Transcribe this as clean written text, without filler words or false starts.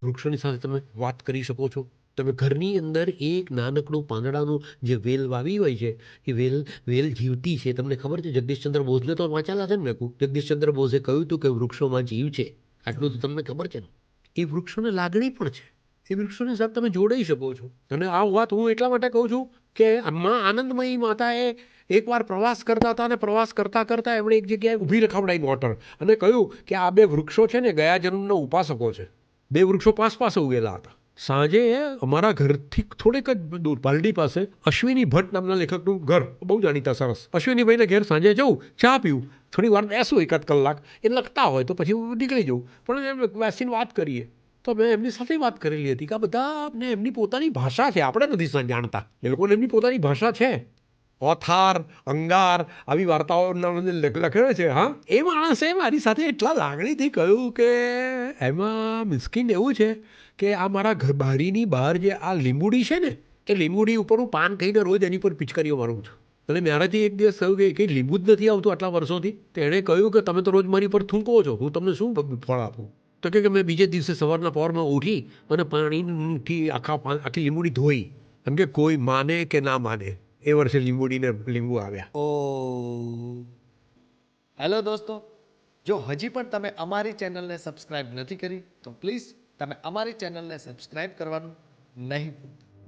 વૃક્ષોની સાથે તમે વાત કરી શકો છો. તમે ઘરની અંદર એક નાનકડું પાંદડાનું જે વેલ વાવી હોય છે, એ વેલ જીવતી છે. તમને ખબર છે જગદીશચંદ્ર બોઝને તો વાંચેલા છે ને મેં જગદીશચંદ્ર બોઝે કહ્યું હતું કે વૃક્ષોમાં જીવ છે. આટલું તો તમને ખબર છે ને. એ વૃક્ષોને લાગણી પણ છે. એ વૃક્ષોની સાથે તમે જોડાઈ શકો છો. અને આ વાત હું એટલા માટે કહું છું કે માં આનંદમયી માતાએ એકવાર પ્રવાસ કરતા હતા અને પ્રવાસ કરતાં કરતાં એમણે એક જગ્યાએ ઊભી રખાવડાવી મોટર અને કહ્યું કે આ બે વૃક્ષો છે ને ગયા જન્મના ઉપાસકો છે. બે વૃક્ષો પાસ ઉગેલા હતા. સાંજે અમારા ઘરથી થોડેક જ દૂર પાલડી પાસે અશ્વિની ભટ્ટ નામના લેખકનું ઘર, બહુ જાણીતા સરસ. અશ્વિનીભાઈને ઘેર સાંજે જવું, ચા પીવું, થોડી વાર બેસું એકાદ કલાક, એ લખતા હોય તો પછી હું નીકળી જઉં. પણ એમ બેસીને વાત કરીએ તો મેં એમની સાથે વાત કરેલી હતી કે આ બધાને એમની પોતાની ભાષા છે. આપણે નથી જાણતા. એ લોકોને એમની પોતાની ભાષા છે. ઓથાર, અંગાર આવી વાર્તાઓના લખેલો છે. હા, એ માણસે મારી સાથે એટલા લાગણીથી કહ્યું કે એમાં મિસ્કીન એવું છે કે આ મારા બારીની બહાર જે આ લીંબુડી છે ને, એ લીંબુડી ઉપર હું પાન ખાઈને રોજ એની પર પિચકારીઓ મારું છું. એટલે મારાથી એક દિવસ થયું કે કંઈ લીંબુ જ નથી આવતું આટલા વર્ષોથી. તો એણે કહ્યું કે તમે તો રોજ મારી પર થૂંકો છો, હું તમને શું ફળ આપું? તો કે મેં બીજે દિવસે સવારના પહોરમાં ઉઠી અને પાણીથી આખી લીંબુડી ધોઈ. એમ કે કોઈ માને કે ના માને, એ વર્ષે લીંબુ આવ્યા. ઓ હેલો દોસ્તો, જો હજી પણ તમે અમારી ચેનલને સબસ્ક્રાઇબ નથી કરી તો પ્લીઝ તમે અમારી ચેનલને સબસ્ક્રાઇબ કરવાનું નહીં ભૂલતા.